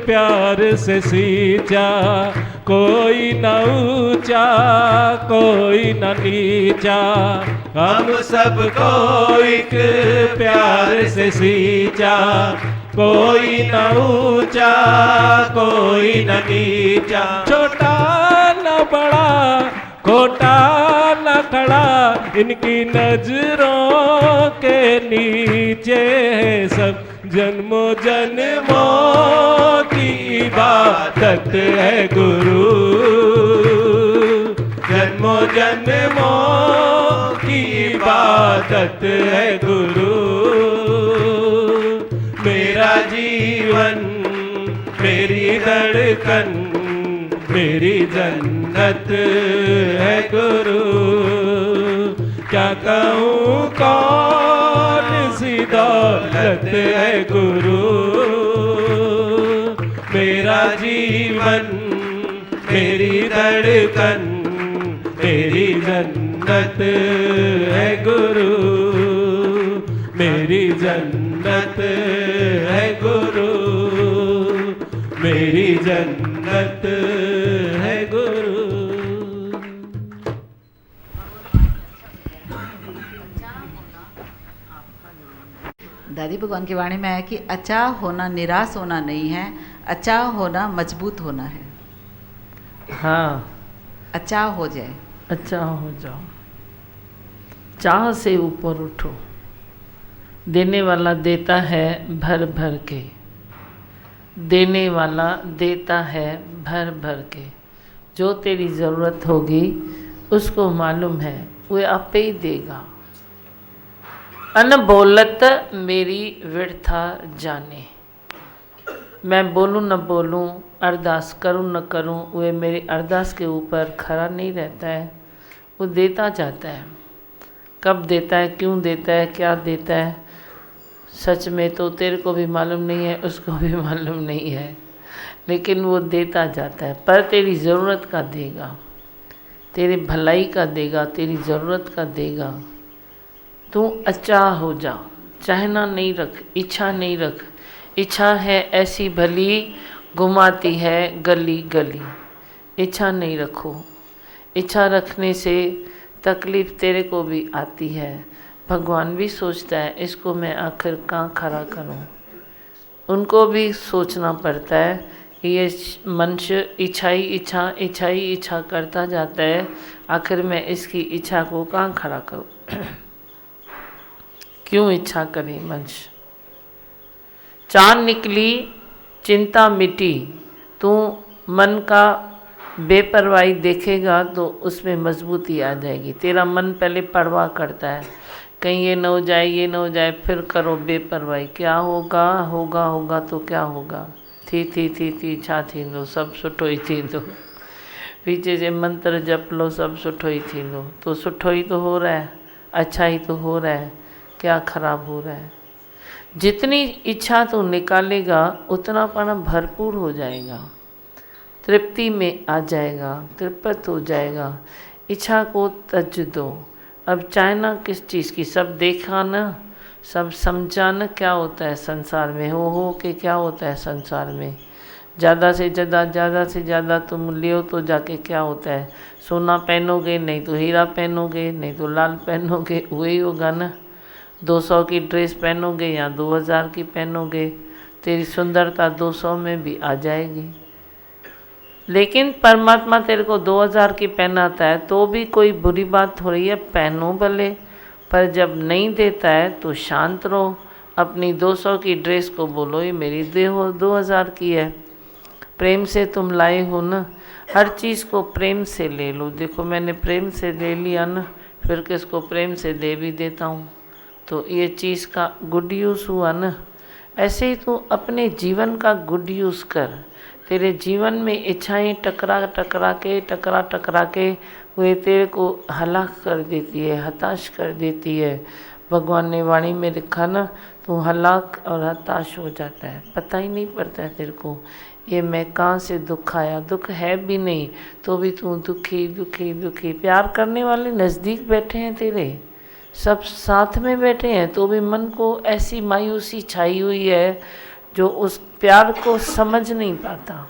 प्यार से सींचा, कोई न ऊंचा कोई न नीचा, हम सबको एक प्यार से सींचा, कोई न ऊंचा कोई न नीचा, छोटा न बड़ा खोटा न खड़ा, इनकी नजरों के नीचे है सब, जन्मों जन्मों की इबादत है गुरु, जन्मों जन्मों की इबादत है गुरु, मेरा जीवन मेरी धड़कन मेरी जन्नत है गुरु, क्या कहूँ कौन सी दौलत है गुरु, मेरा जीवन मेरी धड़कन मेरी जन्नत है गुरु, मेरी जन्नत है गुरु, मेरी जन्नत है गुरु। दादी भगवान की वाणी में है कि अच्छा होना निराश होना नहीं है, अच्छा होना मजबूत होना है। हाँ, अच्छा हो जाए, अच्छा हो जाओ, चाह से ऊपर उठो, देने वाला देता है भर भर के, देने वाला देता है भर भर के, जो तेरी ज़रूरत होगी उसको मालूम है वो आपे ही देगा। अनबोलत मेरी विरथा जाने, मैं बोलूँ न बोलूँ, अरदास करूँ न करूँ, वे मेरी अरदास के ऊपर खड़ा नहीं रहता है, वो देता जाता है। कब देता है, क्यों देता है, क्या देता है, सच में तो तेरे को भी मालूम नहीं है, उसको भी मालूम नहीं है, लेकिन वो देता जाता है। पर तेरी ज़रूरत का देगा, तेरी भलाई का देगा, तेरी ज़रूरत का देगा। तू अच्छा हो जा, चाहना नहीं रख, इच्छा नहीं रख, इच्छा है ऐसी भली घुमाती है गली गली, इच्छा नहीं रखो। इच्छा रखने से तकलीफ़ तेरे को भी आती है, भगवान भी सोचता है इसको मैं आखिर कहाँ खड़ा करूँ, उनको भी सोचना पड़ता है कि ये मनुष्य इच्छा ही इच्छा करता जाता है, आखिर मैं इसकी इच्छा को कहाँ खड़ा करूँ। क्यों इच्छा करे मनुष्य। चाँद निकली चिंता मिटी, तू मन का बेपरवाही देखेगा तो उसमें मजबूती आ जाएगी। तेरा मन पहले परवाह करता है, कहीं ये न हो जाए, ये न हो जाए, फिर करो बेपरवाही, क्या होगा होगा होगा तो क्या होगा, थी छा थींदो, सब सुठो ही थींदो, पीछे से मंत्र जप लो, सब सुठो ही थींदो, तो सुठो ही तो हो रहा है, अच्छा ही तो हो रहा है, क्या खराब हो रहा है। जितनी इच्छा तो निकालेगा उतना अपना भरपूर हो जाएगा, तृप्ति में आ जाएगा, तृप्त हो जाएगा। इच्छा को तज दो। अब चाहना किस चीज़ की, सब देखा ना, सब समझा ना क्या होता है संसार में, हो के क्या होता है संसार में। ज़्यादा से ज़्यादा तुम लियो तो जाके क्या होता है, सोना पहनोगे नहीं तो हीरा पहनोगे, नहीं तो लाल पहनोगे, वही होगा ना। 200 की ड्रेस पहनोगे या 2000 की पहनोगे, तेरी सुंदरता 200 में भी आ जाएगी। लेकिन परमात्मा तेरे को 2000 की पहनाता है तो भी कोई बुरी बात हो रही है, पहनो भले, पर जब नहीं देता है तो शांत रहो। अपनी 200 की ड्रेस को बोलो ये मेरी 2000 की है, प्रेम से तुम लाए हो ना, हर चीज़ को प्रेम से ले लो। देखो मैंने प्रेम से ले लिया ना, फिर किसको प्रेम से दे भी देता हूँ, तो ये चीज़ का गुड यूज़ हुआ ना। ऐसे ही तू अपने जीवन का गुड यूज़ कर। तेरे जीवन में इच्छाएं टकरा टकरा के वे तेरे को हलाक कर देती है, हताश कर देती है। भगवान ने वाणी में लिखा ना, तू हलाक और हताश हो जाता है, पता ही नहीं पड़ता है तेरे को ये मैं कहाँ से दुख आया, दुख है भी नहीं तो भी तू दुखी। प्यार करने वाले नज़दीक बैठे हैं तेरे, सब साथ में बैठे हैं, तो भी मन को ऐसी मायूसी छाई हुई है, जो उस प्यार को समझ नहीं पाता।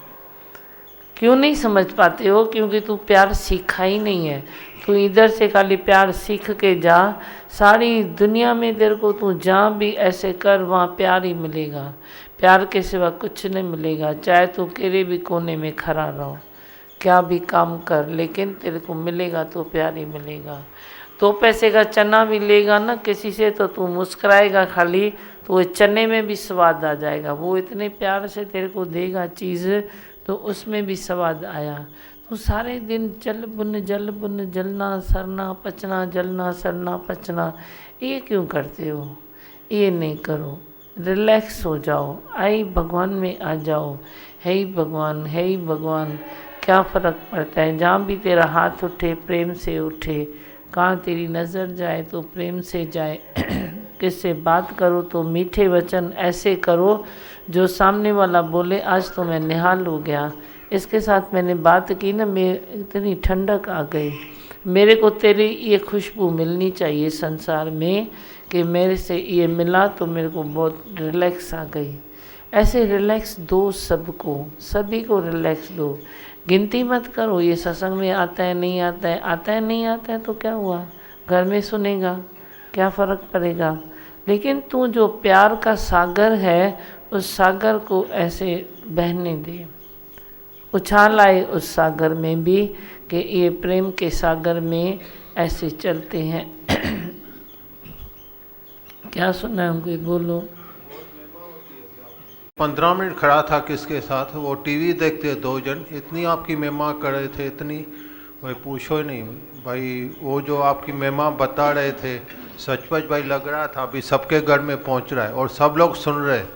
क्यों नहीं समझ पाते हो? क्योंकि तू प्यार सीखा ही नहीं है। तू इधर से खाली प्यार सीख के जा, सारी दुनिया में तेरे को तू जहाँ भी ऐसे कर वहाँ प्यार ही मिलेगा। प्यार के सिवा कुछ नहीं मिलेगा। चाहे तू केरे भी कोने में खड़ा रहो, क्या भी काम कर, लेकिन तेरे को मिलेगा तो प्यार ही मिलेगा। तो पैसे का चना भी लेगा ना किसी से तो तू मुस्कुराएगा खाली, तो वो चने में भी स्वाद आ जाएगा। वो इतने प्यार से तेरे को देगा चीज़, तो उसमें भी स्वाद आया। तो सारे दिन जल बुन जलना सरना पचना, जलना सरना पचना, ये क्यों करते हो? ये नहीं करो, रिलैक्स हो जाओ, आई भगवान में आ जाओ। है ही भगवान, है ही भगवान, क्या फ़र्क पड़ता है? जहाँ भी तेरा हाथ उठे प्रेम से उठे, कहाँ तेरी नज़र जाए तो प्रेम से जाए। किससे बात करो तो मीठे वचन ऐसे करो जो सामने वाला बोले आज तो मैं निहाल हो गया, इसके साथ मैंने बात की ना, मैं इतनी ठंडक आ गई, मेरे को तेरी ये खुशबू मिलनी चाहिए संसार में कि मेरे से ये मिला तो मेरे को बहुत रिलैक्स आ गई। ऐसे रिलैक्स दो सबको, सभी को रिलैक्स दो। गिनती मत करो ये सत्संग में आता है नहीं आता है, आता है नहीं आता है तो क्या हुआ, घर में सुनेगा, क्या फ़र्क पड़ेगा। लेकिन तू जो प्यार का सागर है उस सागर को ऐसे बहने दे, उछाल आए उस सागर में भी कि ये प्रेम के सागर में ऐसे चलते हैं। क्या सुना है हमको, बोलो। 15 मिनट खड़ा था किसके साथ, वो टीवी देखते 2 जन, इतनी आपकी महिमा कर रहे थे, इतनी भाई पूछो ही नहीं भाई। वो जो आपकी महिमा बता रहे थे सचमुच भाई लग रहा था अभी सबके घर में पहुंच रहा है और सब लोग सुन रहे हैं।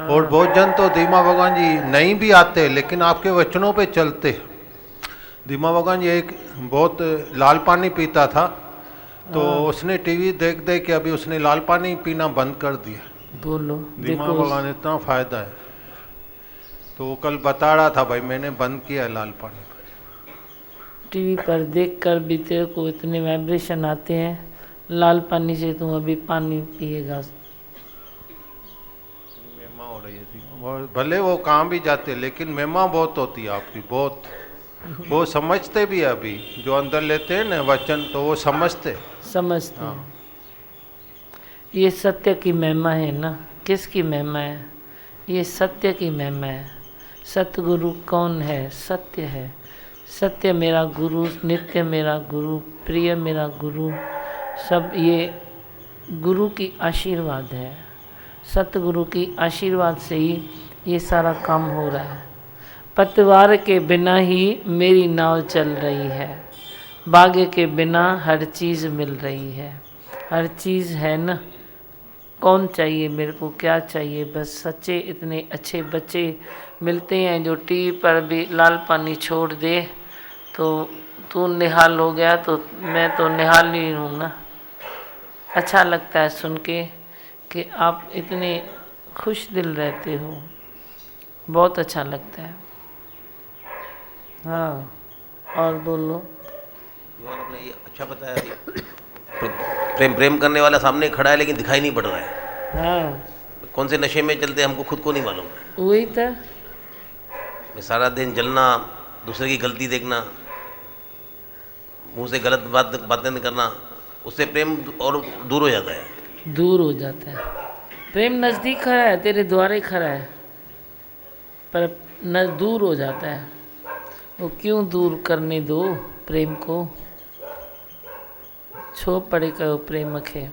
और बहुत जन तो धीमा भगवान जी नहीं भी आते लेकिन आपके वचनों पे चलते। धीमा भगवान जी एक बहुत लाल पानी पीता था, तो उसने टीवी देख देख के अभी उसने लाल पानी पीना बंद कर दिया। बोलो, धीमा भगवान इतना फायदा है। तो वो कल बता रहा था भाई मैंने बंद किया है लाल पानी। टीवी पर देखकर भी तेरे को इतने वाइब्रेशन आते हैं, लाल पानी से तुम अभी पानी पिएगा। महिमा हो रही है, भले वो कहाँ भी जाते लेकिन महिमा बहुत होती है आपकी, बहुत। वो समझते भी है अभी जो अंदर लेते हैं ना वचन, तो वो समझते हैं। ये सत्य की महिमा है ना। किसकी महिमा है? ये सत्य की महिमा है। सतगुरु कौन है? सत्य है। सत्य मेरा गुरु, नित्य मेरा गुरु, प्रिय मेरा गुरु, सब ये गुरु की आशीर्वाद है। सतगुरु की आशीर्वाद से ही ये सारा काम हो रहा है। पतवार के बिना ही मेरी नाव चल रही है, बागे के बिना हर चीज़ मिल रही है। हर चीज़ है ना। कौन चाहिए मेरे को, क्या चाहिए? बस सच्चे इतने अच्छे बच्चे मिलते हैं जो टीवी पर भी लाल पानी छोड़ दे तो तू निहाल हो गया, तो मैं तो निहाल ही हूँ ना। अच्छा लगता है सुन के कि आप इतने खुश दिल रहते हो, बहुत अच्छा लगता है। हाँ, और बोलो। आपने ये अच्छा बताया, प्रेम प्रेम करने वाला सामने खड़ा है लेकिन दिखाई नहीं पड़ रहा है। हाँ, कौन से नशे में चलते हमको खुद को नहीं मालूम। वही तो सारा दिन जलना, दूसरे की गलती देखना, मुंह से गलत बातें नहीं करना, उससे प्रेम और दूर हो जाता है। दूर हो जाता है। प्रेम नज़दीक खड़ा है, तेरे द्वारे खड़ा है, पर न दूर हो जाता है। वो क्यों दूर करने दो प्रेम को, छो पड़े कहो प्रेम खे।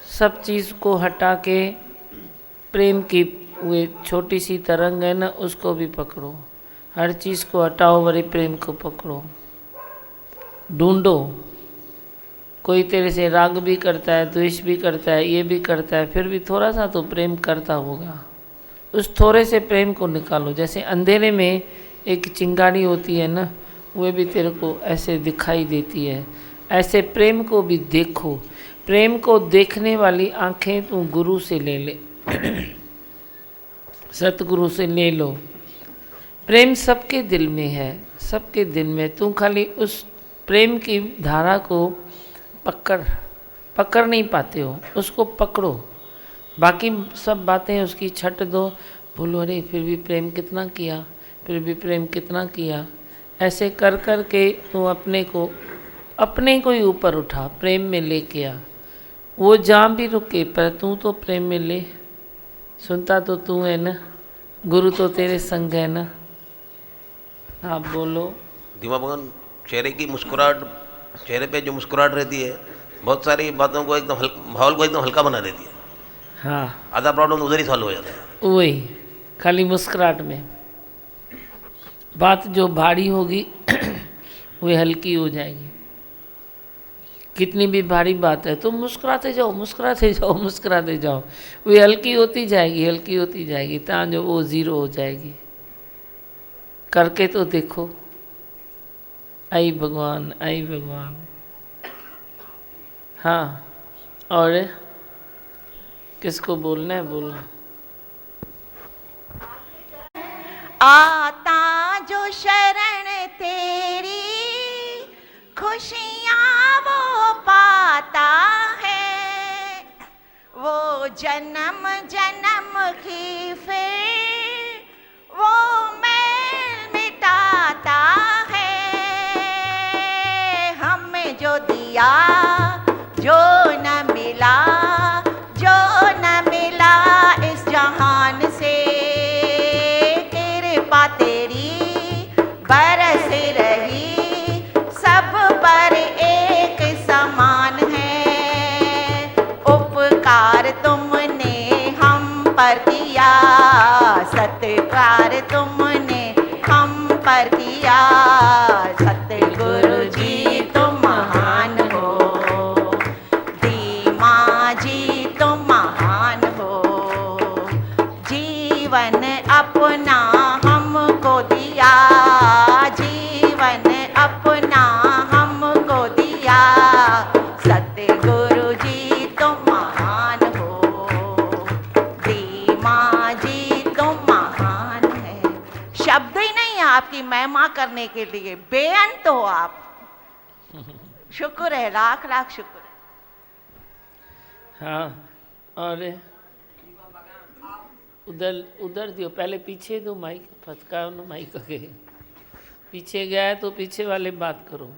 सब चीज़ को हटा के प्रेम की वो छोटी सी तरंग है ना, उसको भी पकड़ो। हर चीज़ को हटाओ, वही प्रेम को पकड़ो। ढूंढो। कोई तेरे से राग भी करता है, द्वेष भी करता है, ये भी करता है, फिर भी थोड़ा सा तो प्रेम करता होगा। उस थोड़े से प्रेम को निकालो। जैसे अंधेरे में एक चिंगारी होती है ना, वो भी तेरे को ऐसे दिखाई देती है। ऐसे प्रेम को भी देखो। प्रेम को देखने वाली आंखें तू गुरु से ले ले, सतगुरु से ले लो। प्रेम सबके दिल में है, सबके दिल में। तू खाली उस प्रेम की धारा को पकड़ नहीं पाते हो, उसको पकड़ो। बाकी सब बातें उसकी छट दो, बोलो अरे फिर भी प्रेम कितना किया, फिर भी प्रेम कितना किया। ऐसे कर कर के तू अपने को ही ऊपर उठा, प्रेम में लेके आ। वो जहाँ भी रुके पर तू तो प्रेम में ले। सुनता तो तू है ना, गुरु तो तेरे संग है ना। आप बोलो। दीवा भगवान, चेहरे की मुस्कुराहट, चेहरे पे जो मुस्कुराहट रहती है बहुत सारी बातों को एकदम माहौल को एकदम हल्का बना देती है। हाँ, आधा प्रॉब्लम उधर ही सॉल्व हो जाता है। वही खाली मुस्कुराहट में बात जो भारी होगी वो हल्की हो जाएगी। कितनी भी भारी बात है तो मुस्कुराते जाओ, मुस्कुराते जाओ, मुस्कुराते जाओ, वो हल्की होती जाएगी, हल्की होती जाएगी, तां जो वो ज़ीरो हो जाएगी। करके तो देखो। आई भगवान, आई भगवान। हाँ, और किसको बोलना है, बोलना। आता जो शरण तेरी खुशियाँ वो पाता है, वो जन्म जन्म की फिर वो मैल मिटाता है। हमें जो दिया जो न मिला, जो न मिला इस जहान से, कृपा तेरी बरस रही सब पर एक समान है। उपकार तुमने हम पर किया, सत्कार तुमने हम पर किया। सतगुरु जी तुम महान हो, दीमा जी तुम महान हो। जीवन अपना हमको दिया, जीवन अपना हमको दिया। सतगुरु जी तुम महान हो, दीमा जी तुम महान है। शब्द ही नहीं है आपकी महिमा करने के लिए, बेअंत हो आप। शुक्र है, लाख लाख शुक्र है। हाँ, और उधर दियो, पहले पीछे दो माइक, फटका ना माइक के पीछे गया है तो पीछे वाले बात करो।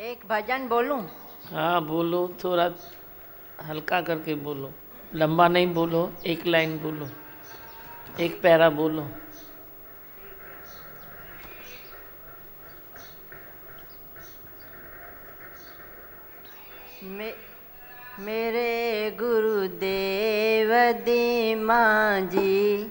एक भजन बोलूं? हाँ बोलो, थोड़ा हल्का करके बोलो, लंबा नहीं बोलो, एक लाइन बोलो, एक पैरा बोलो। मेरे गुरुदेव दीमा जी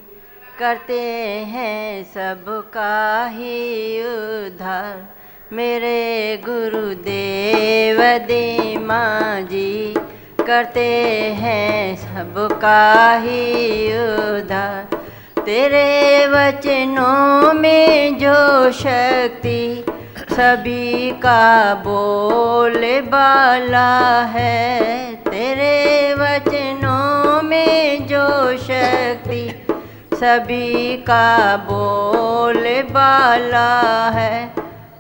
करते हैं सबका ही उद्धार। मेरे गुरुदेव दीमा जी करते हैं सबका ही उद्धार। तेरे वचनों में जो शक्ति सभी का बोले बाला है। तेरे वचनों में जो शक्ति सभी का बोले बाला है।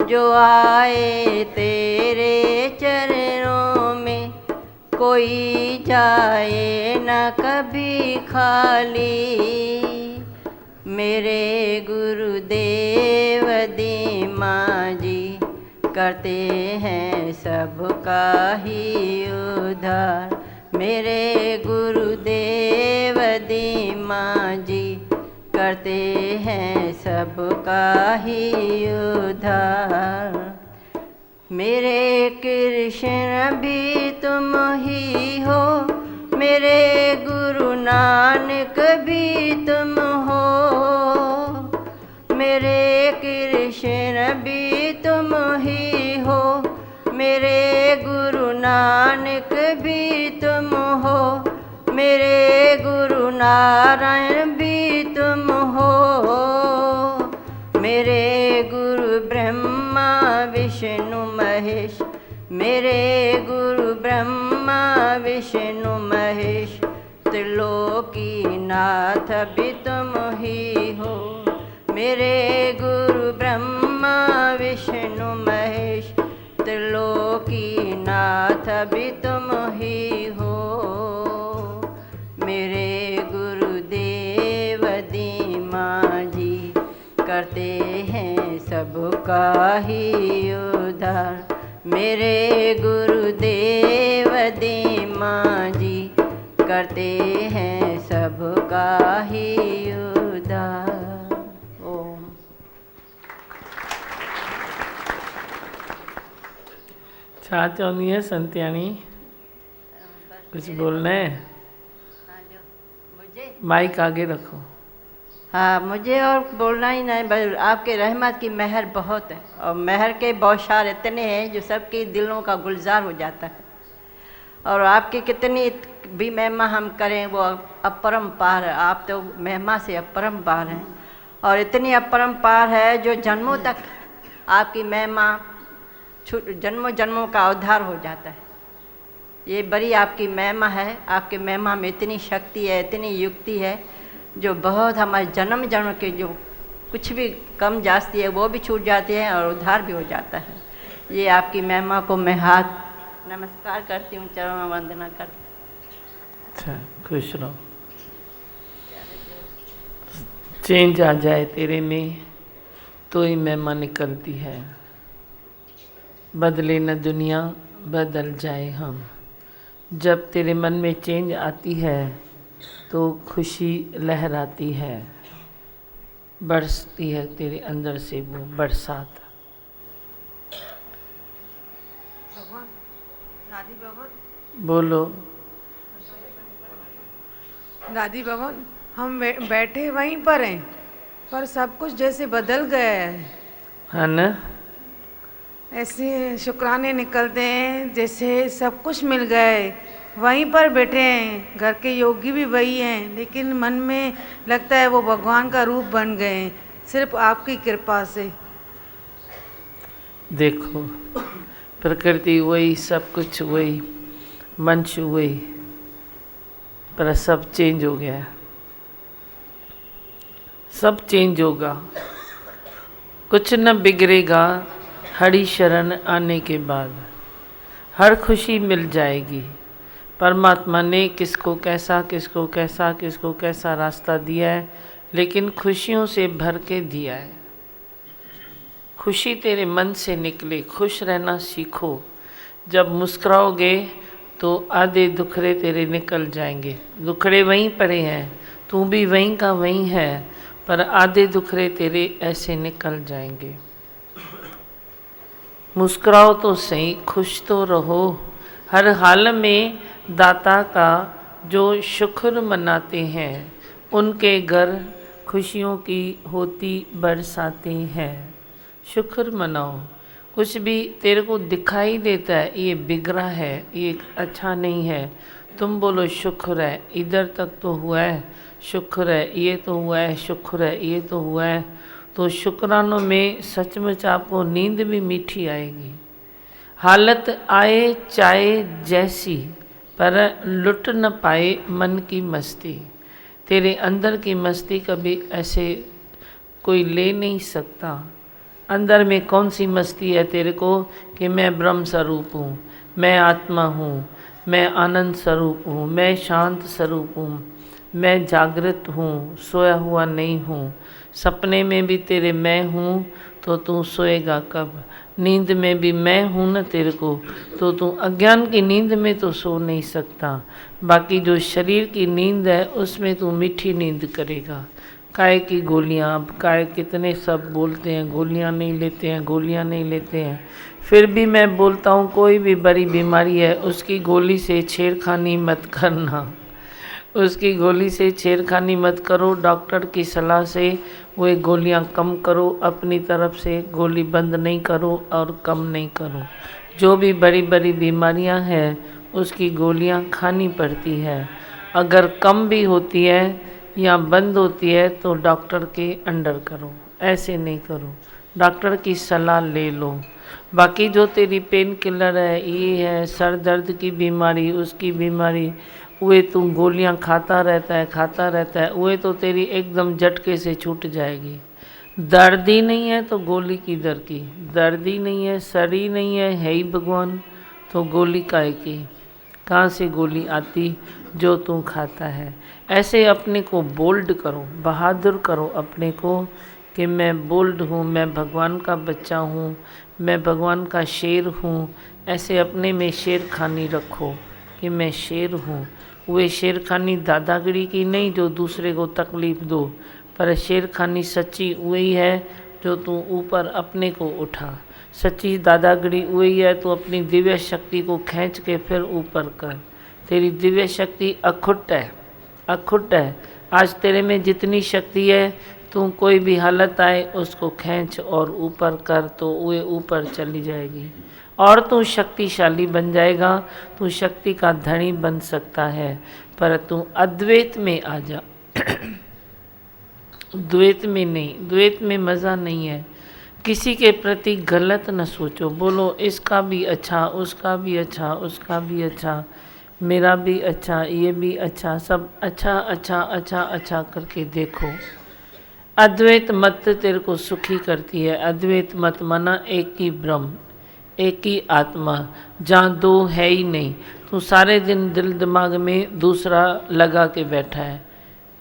जो आए तेरे चरणों में कोई जाए न कभी खाली। मेरे गुरुदेव दीमा जी करते हैं सबका ही उद्धार। मेरे गुरुदेव दीमा जी करते हैं सबका ही उद्धार। मेरे कृष्ण भी तुम ही हो, मेरे गुरु नानक भी तुम हो। मेरे कृष्ण भी तुम ही हो, मेरे गुरु नानक भी तुम हो। मेरे गुरु नारायण भी तुम हो। मेरे गुरु ब्रह्मा विष्णु महेश, मेरे गुरु ब्रह्मा विष्णु महेश। त्रिलोकीनाथ भी तुम ही हो। मेरे गुरु ब्रह्मा विष्णु महेश, त्रिलोकीनाथ नाथ भी तुम ही हो, मेरे गुरुदेव दीमा जी करते हैं सबका ही उद्धार। मेरे गुरुदेव दीमा जी करते हैं सबका ही उद्धार। ओम। छा चवंदी है संत्याणी? कुछ बोलना है? माइक आगे रखो। हाँ, मुझे और बोलना ही नहीं, बस आपके रहमत की मेहर बहुत है, और मेहर के बौछार इतने हैं जो सबके दिलों का गुलजार हो जाता है। और आपकी कितनी भी महिमा हम करें वो अपरंपार है। आप तो महिमा से अपरंपार हैं, और इतनी अपरंपार है जो जन्मों तक आपकी महिमा जन्मों जन्मों का उद्धार हो जाता है। ये बड़ी आपकी महिमा है। आपकी महिमा में इतनी शक्ति है, इतनी युक्ति है जो बहुत हमारे जन्म जन्म के जो कुछ भी कम जास्ती है वो भी छूट जाते हैं और उद्धार भी हो जाता है। ये आपकी महिमा को मैं हाथ नमस्कार करती हूँ, चरण वंदना करती हूँ। अच्छा, खुश रहो। चेंज आ जाए तेरे में तो ही महिमा निकलती है। बदले न दुनिया बदल जाए हम। जब तेरे मन में चेंज आती है तो खुशी लहराती है, बरसती है तेरे अंदर से वो बरसात। दादी भगवान, बोलो। दादी भगवान, हम बैठे वहीं पर हैं, पर सब कुछ जैसे बदल गया है ना? ऐसे शुक्राने निकलते हैं जैसे सब कुछ मिल गए। वहीं पर बैठे हैं, घर के योगी भी वही हैं, लेकिन मन में लगता है वो भगवान का रूप बन गए हैं, सिर्फ आपकी कृपा से। देखो, प्रकृति वही, सब कुछ वही, मंच वही, पर सब चेंज हो गया। सब चेंज होगा, कुछ न बिगड़ेगा। हरि शरण आने के बाद हर खुशी मिल जाएगी। परमात्मा ने किसको कैसा किसको कैसा किसको कैसा रास्ता दिया है, लेकिन खुशियों से भर के दिया है। खुशी तेरे मन से निकले, खुश रहना सीखो। जब मुस्कुराओगे तो आधे दुखड़े तेरे निकल जाएंगे। दुखड़े वहीं पड़े हैं, तू भी वहीं का वहीं है, पर आधे दुखड़े तेरे ऐसे निकल जाएंगे। मुस्कुराओ तो सही, खुश तो रहो। हर हाल में दाता का जो शुक्र मनाते हैं, उनके घर खुशियों की होती बरसाते हैं। शुक्र मनाओ। कुछ भी तेरे को दिखाई देता है ये बिगड़ा है, ये अच्छा नहीं है, तुम बोलो शुक्र है, इधर तक तो हुआ है, शुक्र है, ये तो हुआ है, शुक्र है, ये तो हुआ है। तो शुक्रानों में सचमुच आपको नींद भी मीठी आएगी। हालत आए चाहे जैसी, पर लुट न पाए मन की मस्ती। तेरे अंदर की मस्ती कभी ऐसे कोई ले नहीं सकता। अंदर में कौन सी मस्ती है तेरे को कि मैं ब्रह्म स्वरूप हूँ, मैं आत्मा हूँ, मैं आनंद स्वरूप हूँ, मैं शांत स्वरूप हूँ, मैं जागृत हूँ, सोया हुआ नहीं हूँ। सपने में भी तेरे मैं हूँ तो तू सोएगा कब? नींद में भी मैं हूँ न तेरे को, तो तू अज्ञान की नींद में तो सो नहीं सकता। बाकी जो शरीर की नींद है उसमें तू मीठी नींद करेगा। काय की गोलियाँ, अब काय कितने सब बोलते हैं गोलियाँ नहीं लेते हैं, गोलियाँ नहीं लेते हैं। फिर भी मैं बोलता हूँ कोई भी बड़ी बीमारी है उसकी गोली से छेड़खानी मत करना, उसकी गोली से छेड़खानी मत करो। डॉक्टर की सलाह से वो गोलियां कम करो, अपनी तरफ से गोली बंद नहीं करो और कम नहीं करो। जो भी बड़ी बड़ी बीमारियां हैं उसकी गोलियां खानी पड़ती है। अगर कम भी होती है या बंद होती है तो डॉक्टर के अंडर करो, ऐसे नहीं करो, डॉक्टर की सलाह ले लो। बाकी जो तेरी पेन किलर है, ये है सर दर्द की बीमारी, उसकी बीमारी, वे तू गोलियां खाता रहता है, वे तो तेरी एकदम झटके से छूट जाएगी। दर्द ही नहीं है तो गोली की दर की, दर्द ही नहीं है, सर ही नहीं है ही भगवान, तो गोली काहे की? कहाँ से गोली आती? जो तू खाता है। ऐसे अपने को बोल्ड करो, बहादुर करो अपने को कि मैं बोल्ड हूँ, मैं भगवान का बच्चा हूँ, मैं भगवान का शेर हूँ। ऐसे अपने में शेर खानी रखो कि मैं शेर हूँ। वे शेर खानी दादागिरी की नहीं जो दूसरे को तकलीफ़ दो, पर शेर खानी सच्ची वही है जो तू ऊपर अपने को उठा। सच्ची दादागिरी वही है तो अपनी दिव्य शक्ति को खींच के फिर ऊपर कर। तेरी दिव्य शक्ति अखुट है, अखुट है। आज तेरे में जितनी शक्ति है, तू कोई भी हालत आए उसको खींच और ऊपर कर तो वे ऊपर चली जाएगी और तू शक्तिशाली बन जाएगा। तू शक्ति का धनी बन सकता है, पर तू अद्वैत में आ जा। द्वैत में नहीं, द्वैत में मज़ा नहीं है। किसी के प्रति गलत न सोचो, बोलो इसका भी अच्छा, उसका भी अच्छा, उसका भी अच्छा, मेरा भी अच्छा, ये भी अच्छा, सब अच्छा अच्छा अच्छा अच्छा करके देखो। अद्वैत मत तेरे को सुखी करती है। अद्वैत मत माना एक ही ब्रह्म, एक ही आत्मा, जहाँ दो है ही नहीं। तू सारे दिन दिल दिमाग में दूसरा लगा के बैठा है,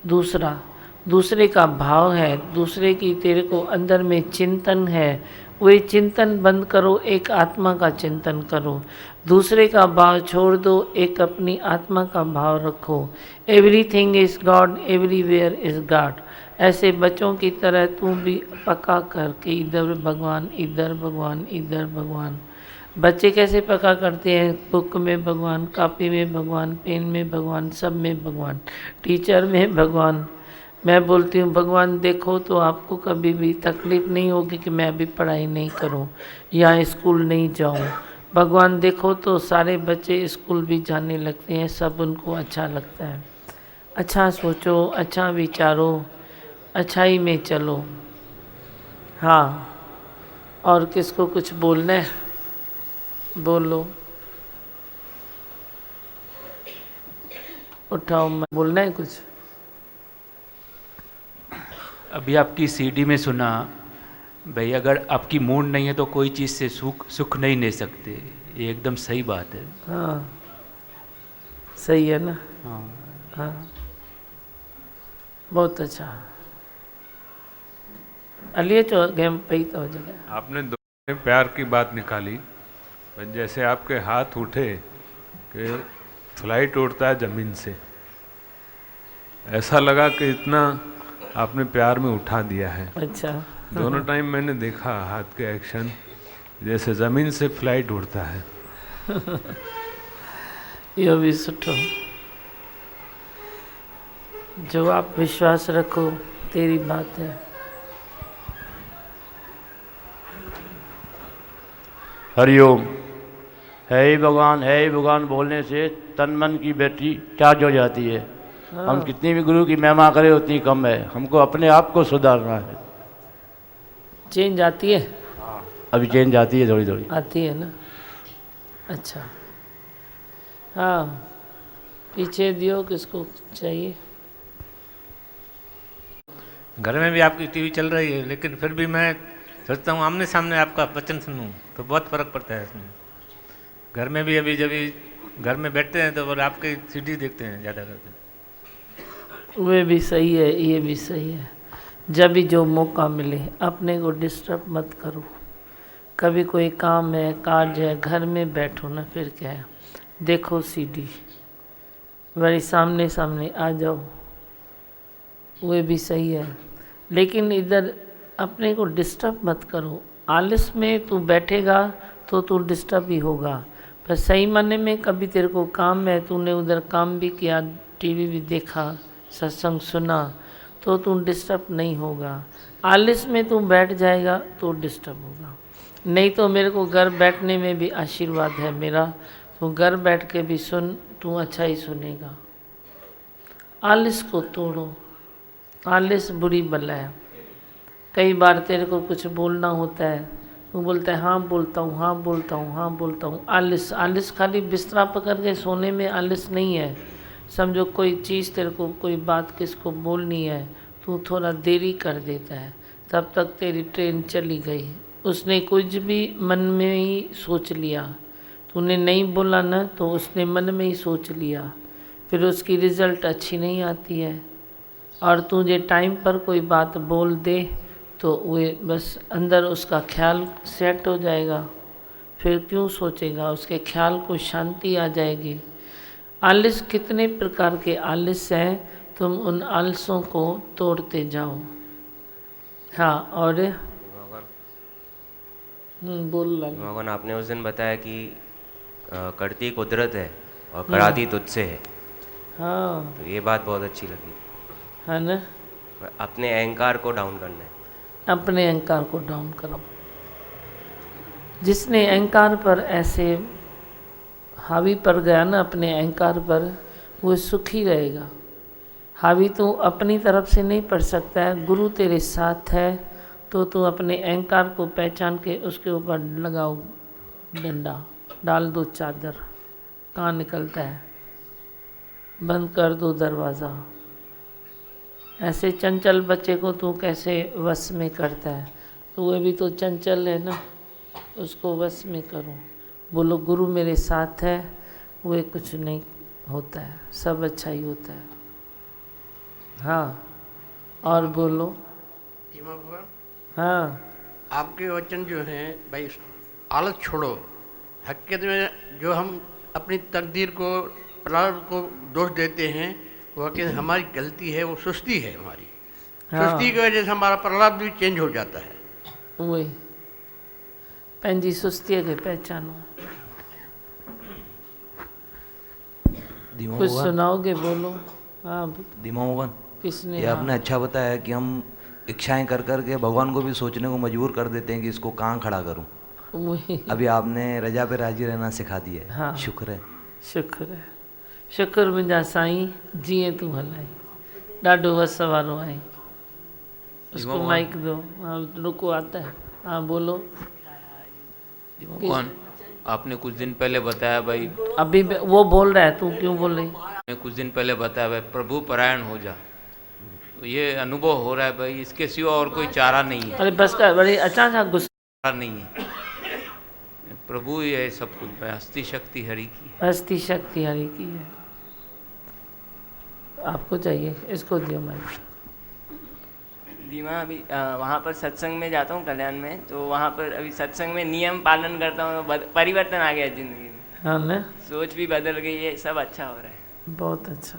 दूसरा, दूसरे का भाव है, दूसरे की तेरे को अंदर में चिंतन है। वही चिंतन बंद करो, एक आत्मा का चिंतन करो। दूसरे का भाव छोड़ दो, एक अपनी आत्मा का भाव रखो। Everything is God, everywhere is God. ऐसे बच्चों की तरह तू भी पक्का करके इधर भगवान, इधर भगवान, इधर भगवान। बच्चे कैसे पक्का करते हैं? बुक में भगवान, कॉपी में भगवान, पेन में भगवान, सब में भगवान, टीचर में भगवान। मैं बोलती हूँ भगवान देखो तो आपको कभी भी तकलीफ़ नहीं होगी कि मैं अभी पढ़ाई नहीं करूँ या स्कूल नहीं जाऊँ। भगवान देखो तो सारे बच्चे स्कूल भी जाने लगते हैं, सब उनको अच्छा लगता है। अच्छा सोचो, अच्छा विचारो, अच्छाई में चलो। हाँ, और किसको कुछ बोलना है? बोलो, उठाओ, बोलना है कुछ? अभी आपकी सीडी में सुना भाई, अगर आपकी मूड नहीं है तो कोई चीज़ से सुख नहीं ले सकते। ये एकदम सही बात है। हाँ, सही है ना? हाँ हाँ, बहुत अच्छा। अलिए चो गेम पई तो हो जाएगा। आपने दो में प्यार की बात निकाली, जैसे आपके हाथ उठे कि फ्लाइट उड़ता है ज़मीन से, ऐसा लगा कि इतना आपने प्यार में उठा दिया है। अच्छा। दोनों टाइम मैंने देखा हाथ के एक्शन, जैसे ज़मीन से फ्लाइट उड़ता है। यो भी सुठो, जो आप विश्वास रखो तेरी बात है। हरिओम। है ही भगवान बोलने से तन मन की बैटरी चार्ज हो जाती है। हम कितनी भी गुरु की महिमा करें उतनी कम है। हमको अपने आप को सुधारना है। चेंज आती है? अभी चेंज आती है, थोड़ी थोड़ी आती है ना? अच्छा, हाँ, पीछे दियो किसको चाहिए। घर में भी आपकी टीवी चल रही है, लेकिन फिर भी मैं सोचता हूँ आमने सामने आपका वचन सुनूं तो बहुत फ़र्क पड़ता है इसमें। घर में भी अभी जब घर में बैठते हैं तो आपके सीडी देखते हैं ज़्यादा करके। वे भी सही है, ये भी सही है। जब भी जो मौका मिले अपने को डिस्टर्ब मत करो। कभी कोई काम है, कार्य है, घर में बैठो ना, फिर क्या है, देखो सीडी, वही सामने सामने आ जाओ, वे भी सही है। लेकिन इधर अपने को डिस्टर्ब मत करो। आलस में तू बैठेगा तो तू डिस्टर्ब ही होगा। पर सही माने में कभी तेरे को काम है, तूने उधर काम भी किया, टीवी भी देखा, सत्संग सुना, तो तू डिस्टर्ब नहीं होगा। आलस में तू बैठ जाएगा तो डिस्टर्ब होगा। नहीं तो मेरे को घर बैठने में भी आशीर्वाद है मेरा, तो घर बैठ के भी सुन, तू अच्छा ही सुनेगा। आलस को तोड़ो। आलस बुरी बला है। कई बार तेरे को कुछ बोलना होता है, तू बोलता है हाँ बोलता हूँ, हाँ बोलता हूँ, हाँ बोलता हूँ। आलस, आलस खाली बिस्तरा पकड़ के सोने में आलस नहीं है। समझो कोई चीज़ तेरे को, कोई बात किसको बोलनी है, तू थोड़ा देरी कर देता है, तब तक तेरी ट्रेन चली गई। उसने कुछ भी मन में ही सोच लिया तूने नहीं बोला ना तो उसने मन में ही सोच लिया, फिर उसकी रिज़ल्ट अच्छी नहीं आती है। और तुझे टाइम पर कोई बात बोल दे तो वे बस अंदर उसका ख्याल सेट हो जाएगा, फिर क्यों सोचेगा, उसके ख्याल को शांति आ जाएगी। आलस, कितने प्रकार के आलस हैं, तुम उन आलसों को तोड़ते जाओ। हाँ, और बोल रहा। भगवान, आपने उस दिन बताया कि करती कुदरत है और कराती तुझसे है। हाँ, तो ये बात बहुत अच्छी लगी है ना। अपने अहंकार को डाउन करना है। अपने अहंकार को डाउन करो। जिसने अहंकार पर ऐसे हावी पर गया ना, अपने अहंकार पर, वो सुखी रहेगा। हावी तू अपनी तरफ से नहीं पढ़ सकता है, गुरु तेरे साथ है तो तू अपने अहंकार को पहचान के उसके ऊपर लगाओ डंडा, डाल दो चादर, कहाँ निकलता है, बंद कर दो दरवाज़ा। ऐसे चंचल बच्चे को तू कैसे वश में करता है, तो वह भी तो चंचल है ना, उसको वश में करो। बोलो गुरु मेरे साथ है, वो कुछ नहीं होता है, सब अच्छा ही होता है। हाँ, और बोलो। हाँ, आपके वचन जो हैं भाई, आलस छोड़ो। हकीकत में जो हम अपनी तकदीर को, प्रारब्ध को दोष देते हैं, वो कि हमारी गलती है, वो सुस्ती है हमारी। हाँ। सुस्ती की वजह से हमारा प्रारब्ध भी चेंज हो जाता है। वही पंहिंजी सुस्तीअ खे पहचानो। कुछ सुनाओगे, बोलो। हाँ, धीमा मोहन, किसने? ये आपने अच्छा बताया कि हम इच्छाएं कर कर के भगवान को भी सोचने को मजबूर कर देते हैं कि इसको कहाँ खड़ा करूं। वही अभी आपने रजा पे राजी रहना सिखा दिया है। हाँ, शुक्र है, शुक्र है, शुक्र मुंहिंजा साईं, जीअं तूं हलाई, ॾाढो वस वारो आहीं। उसको माइक दो। हाँ, रुको, आता है। हाँ, बोलो। कौन? आपने कुछ दिन पहले बताया भाई, अभी वो बोल रहा है, तू क्यों बोल रही? मैं कुछ दिन पहले बताया भाई, प्रभु परायण हो जा। तो ये अनुभव हो रहा है भाई, इसके सिवा और कोई चारा नहीं है। अरे बस कर, बड़ी अचानक गुस्सा नहीं है, प्रभु ही है सब कुछ भाई, हस्ती शक्ति हरि की है। हस्ती शक्ति हरि की है। आपको चाहिए, इसको दियो माइक। धीमा, अभी वहाँ पर सत्संग में जाता हूँ कल्याण में, तो वहाँ पर अभी सत्संग में नियम पालन करता हूँ, परिवर्तन आ गया जिंदगी में। हाँ ना, सोच भी बदल गई है, सब अच्छा हो रहा है। बहुत अच्छा,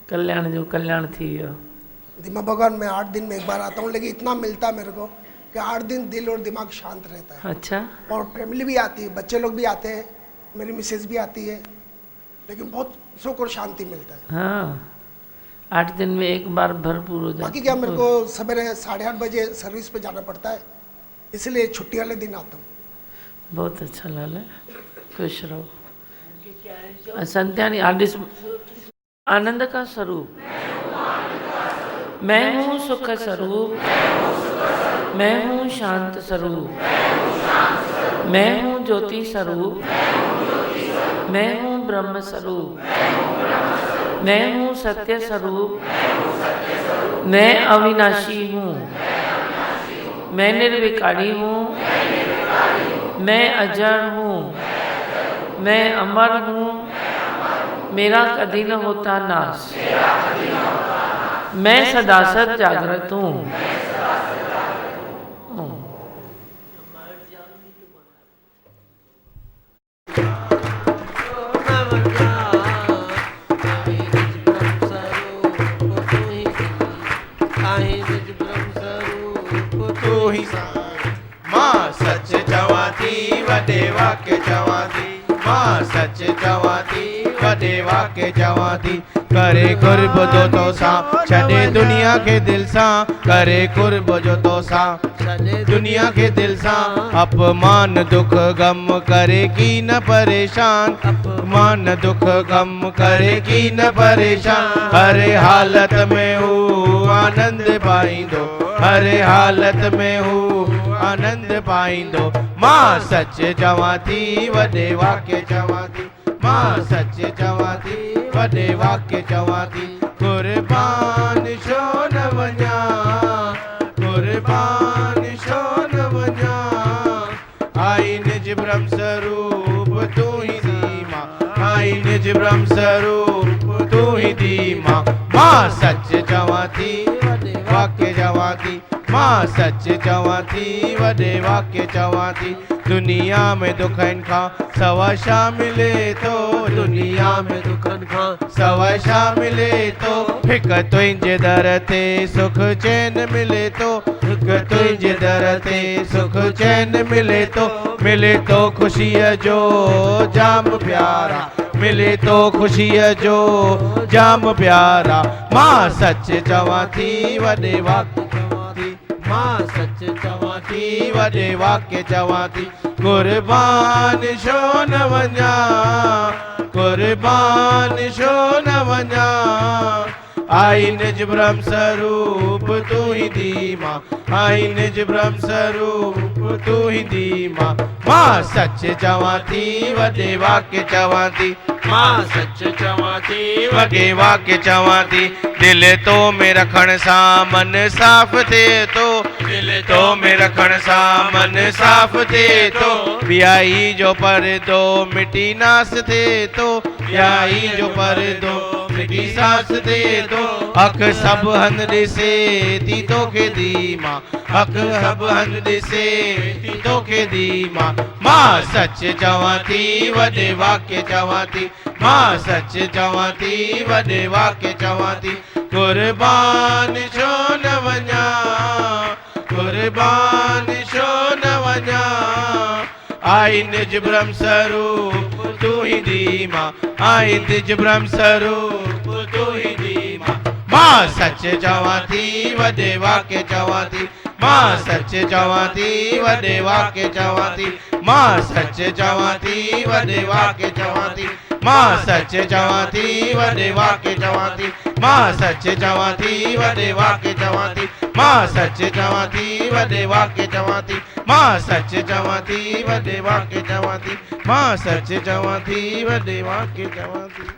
कल्याण जो कल्याण थी वियो। धीमा भगवान, मैं 8 दिन में एक बार आता हूँ, लेकिन इतना मिलता है मेरे को कि 8 दिन दिल और दिमाग शांत रहता है। अच्छा। और फैमिली भी आती है, बच्चे लोग भी आते हैं, मेरी मिसेज भी आती है, लेकिन बहुत सुख और शांति मिलता है। हाँ, 8 दिन में एक बार भरपूर हो जाता है। बाकी क्या, मेरे को सवेरे 8:30 बजे सर्विस पे जाना पड़ता है, इसलिए छुट्टी वाले दिन आता हूँ। बहुत अच्छा लाल है, खुश रहो। संत्यानी आदिश, आनंद का स्वरूप मैं हूँ, सुख स्वरूप मैं हूँ, शांत स्वरूप मैं हूँ, ज्योति स्वरूप मैं हूँ, ब्रह्म स्वरूप मैं हूँ, सत्य स्वरूप मैं अविनाशी हूँ, मैं निर्विकारी हूँ, मैं अजर हूँ, मैं अमर हूँ, मेरा कभी न होता नाश, मैं सदा सत जागृत हूँ। मां सच चवाती वडे वाक्य चवाती, मां सच चवाती वडे वाक्य चवाती। करे कुर्ब जो तो सा छॾे दुनिया के दिल सा, करे कुर्ब जो तो सा छॾे दुनिया के दिल सा। अपमान दुख गम करे की न परेशान, अपमान दुख गम करे की न परेशान। हर हालत में हूँ आनंद पाईंदो, हर हालत में हूँ आनंद पाईंदो। मां सच चवां थी वॾे वाक्य चवां थी, मां सच चवां थी वॾे वाक्य चवां थी। कुर्बान छो न वञा, कुर्बान छो न वञा, आई निज ब्रह्म स्वरूप तू ही दी माँ, आई निज ब्रह्म स्वरूप तू ही दी माँ। माँ सच चवां थी वॾे वाक्य चवां थी, मां सच चवां थी वॾे वाक्य चवां थी। दुनिया में दुखनि खां सवा छा मिले थो, दुनिया में दुखनि खां सवा छा मिले थो। हिकु तुंहिंजे दर ते सुख चैन मिले थो, हिकु तुंहिंजे दर ते सुख चैन मिले थो। मिले थो ख़ुशीअ जो जाम प्यारा, मिले थो ख़ुशीअ जो जाम प्यारा। मां सच चवां थी वॾे वाक्य चवां थी, मां सच चवां थी वॾे वाक्य चवां थी। कुर्बान छो न वञा, कुर्बान छो न वञा, आई निज ब्रह्म स्वरूप तू ही दी माँ, आई निज ब्रह्म स्वरूप तू ही दी माँ। मां सच चवां थी वॾे वाक्य चवां थी, मां सच चवां थी वॾे वाक्य चवां थी। दिल तो में रखण सां मन साफ़ थिए थो, दिल तो में रखण सां मन साफ़ थिए थो। ॿियाई जो पर्दो मिटी नास थिए थो, ॿियाई जो पर्दो मिटी सास थिए थो। अख सभु हंधि ॾिसे थी तोखे दी मां, अख सभु हंधि ॾिसे थी तोखे दी मां। मां सच चवां थी वॾे वाक्य चवां थी, मां सच चवां थी वॾे वाक्य चवां थी। कुर्बान छो न वञा, कुर्बान छो न वञा, आई निज ब्रह्म स्वरूप तू ही दी माँ, आई निज ब्रह्म स्वरूप तू ही दी माँ। मां सच चवां थी वॾे वाक्य चवां थी, मां सच चवां थी वॾे वाक्य चवां थी। मां सच चवां थी वॾे वाक्य चवां थी, मां सच चवां थी वॾे वाक्य चवां थी। मां सच चवां थी वॾे वाक्य चवां थी, मां सच चवां थी वॾे वाक्य चवां थी। मां सच चवां थी वॾे वाक्य चवां थी, मां सच चवां थी वॾे वाक्य चवां थी।